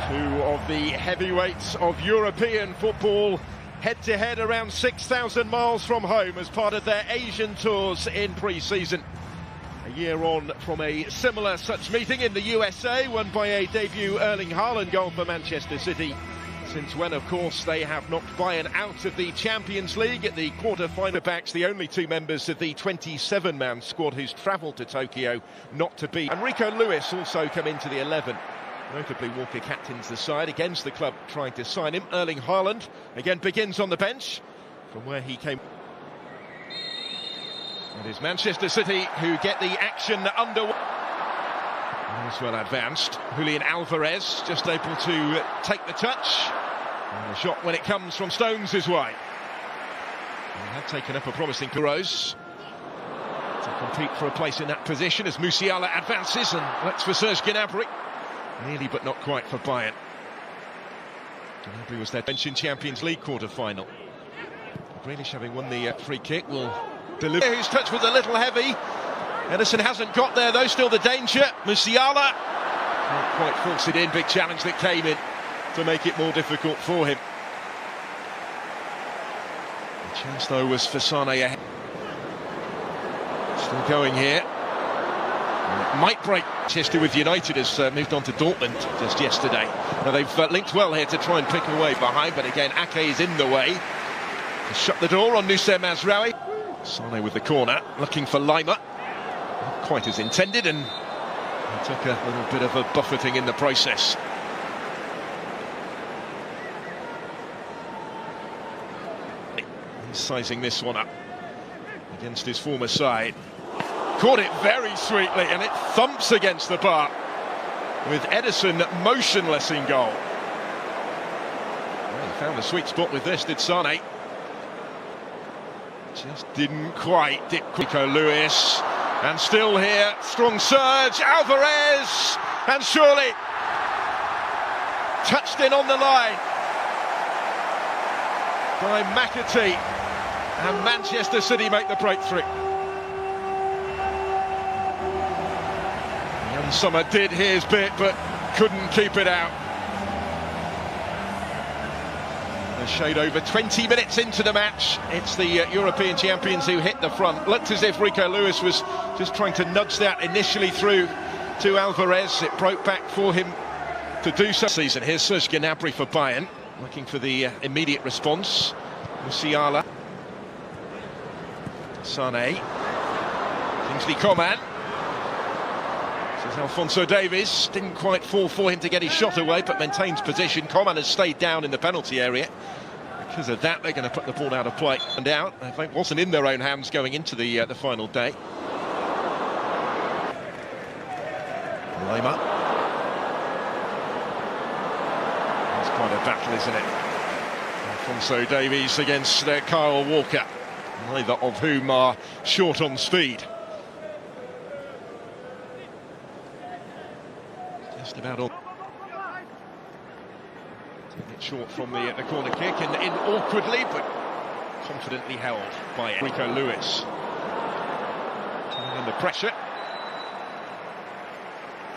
Two of the heavyweights of European football head-to-head around 6,000 miles from home as part of their Asian tours in pre-season. A year on from a similar such meeting in the USA, won by a debut Erling Haaland goal for Manchester City. Since when, of course, they have knocked Bayern out of the Champions League at the quarter-final. Backs the only two members of the 27-man squad who's travelled to Tokyo not to beat. And Rico Lewis also come into the 11. Notably, Walker captains the side against the club trying to sign him. Erling Haaland again begins on the bench from where he came. It is Manchester City who get the action underway. As well advanced. Julian Alvarez just able to take the touch. And the shot when it comes from Stones is wide. He had taken up a promising Rose to compete for a place in that position as Musiala advances and looks for Serge Gnabry. Nearly but not quite for Bayern. Gnabry was their bench in Champions League quarter-final. Grealish, having won the free kick, will deliver. Whose touch was a little heavy. Ederson hasn't got there though, still the danger. Musiala can't quite force it in. Big challenge that came in to make it more difficult for him. The chance though was for Sane ahead. Still going here. It might break. Manchester with United has moved on to Dortmund just yesterday. Now they've linked well here to try and pick away behind, but again Ake is in the way to shut the door on Nusser Mazraoui. Sane with the corner, looking for Lima. Not quite as intended, and he took a little bit of a buffeting in the process. He's sizing this one up against his former side. Caught it very sweetly, and it thumps against the bar with Ederson motionless in goal. Well, he found the sweet spot with this, did Sane. Just didn't quite. Rico Lewis, and still here, strong surge, Alvarez, and surely touched in on the line by McAtee, and Manchester City make the breakthrough. Summer did his bit, but couldn't keep it out. A shade over 20 minutes into the match. It's the European champions who hit the front. Looked as if Rico Lewis was just trying to nudge that initially through to Alvarez. It broke back for him to do so. Season. Here's Serge Gnabry for Bayern, looking for the immediate response. Musiala, Sane, Kingsley Coman. Alphonso Davies didn't quite fall for him to get his shot away, but maintains position. Coman has stayed down in the penalty area. Because of that, they're going to put the ball out of play and out. I think it wasn't in their own hands going into the final day. Lima. It's quite a battle, isn't it? Alphonso Davies against Kyle Walker, neither of whom are short on speed. Just about all. Taking it short from the corner kick and in awkwardly but confidently held by Rico Lewis. Turning under pressure.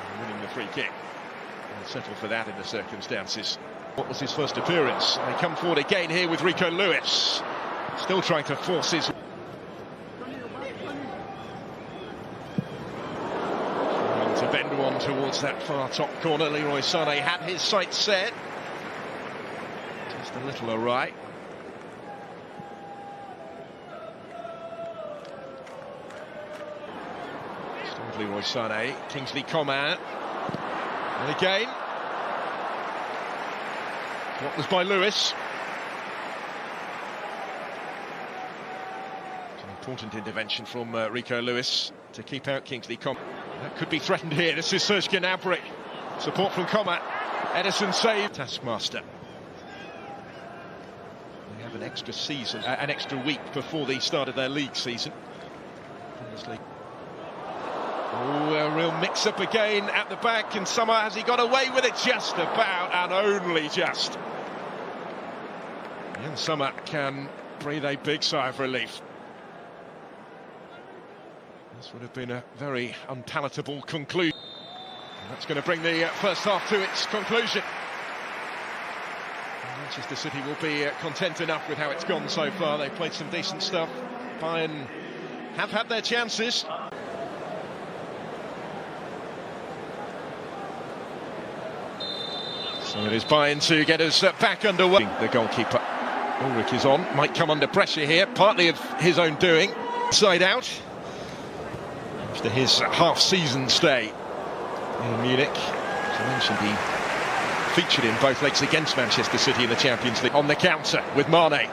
And winning the free kick. And settled for that in the circumstances. What was his first appearance? And they come forward again here with Rico Lewis. Still trying to force his... to bend one towards that far top corner. Leroy Sané had his sights set. Just a little awry. Still with Leroy Sané. Kingsley Coman. And again. What was by Lewis. It's an important intervention from Rico Lewis to keep out Kingsley Coman. That could be threatened here. This is Serge Gnabry. Support from Coman. Ederson saved. Taskmaster. They have an extra season, an extra week before the start of their league season. Oh, a real mix-up again at the back, and somehow has he got away with it? Just about, and only just. And Summer can breathe a big sigh of relief. This would have been a very unpalatable conclusion. And that's going to bring the first half to its conclusion. Manchester City will be content enough with how it's gone so far. They've played some decent stuff. Bayern have had their chances. So it is Bayern to get us back underway. The goalkeeper, Ulrich, is on. Might come under pressure here, partly of his own doing. Side out. After his half-season stay in Munich. As I mentioned, he featured in both legs against Manchester City in the Champions League. On the counter with Mane. Taking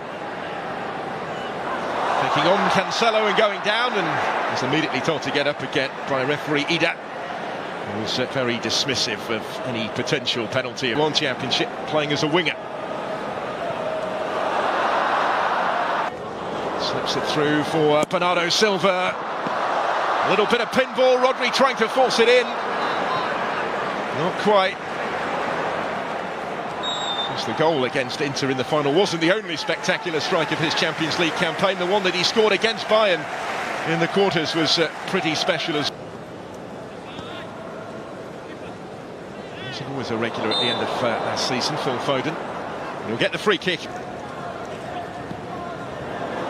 on Cancelo and going down, and was immediately told to get up again by referee Ida. He was very dismissive of any potential penalty. One Championship, playing as a winger. Slips it through for Bernardo Silva. A little bit of pinball, Rodri trying to force it in. Not quite. The goal against Inter in the final wasn't the only spectacular strike of his Champions League campaign. The one that he scored against Bayern in the quarters was pretty special. He's always a regular at the end of last season, Phil Foden. He'll get the free kick.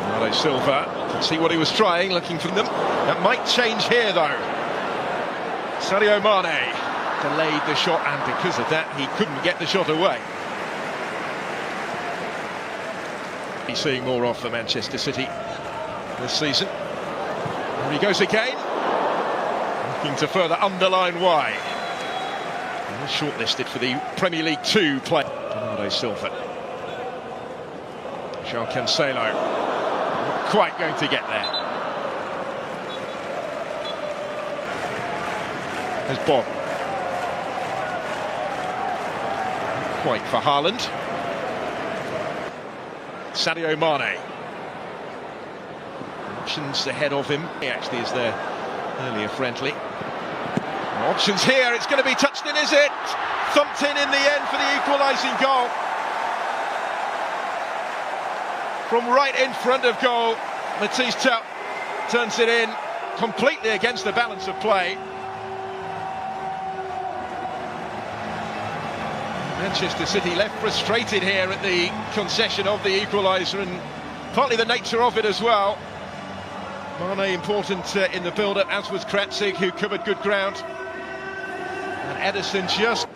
Bernardo Silva, can see what he was trying, looking for them. That might change here though. Sadio Mane delayed the shot, and because of that he couldn't get the shot away. He's seeing more of for Manchester City this season. Here he goes again, looking to further underline why. And shortlisted for the Premier League 2 play. Bernardo Silva. João Cancelo, not quite going to get there. There's Bob. Not quite for Haaland. Sadio Mane. Options ahead of him. He actually is there earlier friendly. Options here, it's going to be touched in, is it? Thumped in the end for the equalising goal. From right in front of goal, Matisse Tupp turns it in completely against the balance of play. Manchester City left frustrated here at the concession of the equaliser, and partly the nature of it as well. Mane important in the build-up, as was Kratzig, who covered good ground. And Ederson just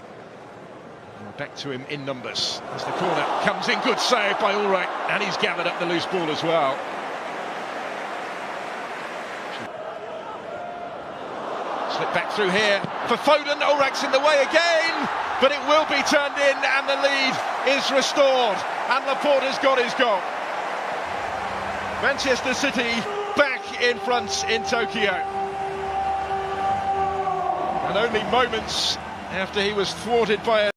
back to him in numbers. As the corner comes in, good save by Ulrich, and he's gathered up the loose ball as well. Slip back through here for Foden. Ulrich's in the way again, but it will be turned in, and the lead is restored, and Laporte has got his goal. Manchester City back in front in Tokyo, and only moments after he was thwarted by a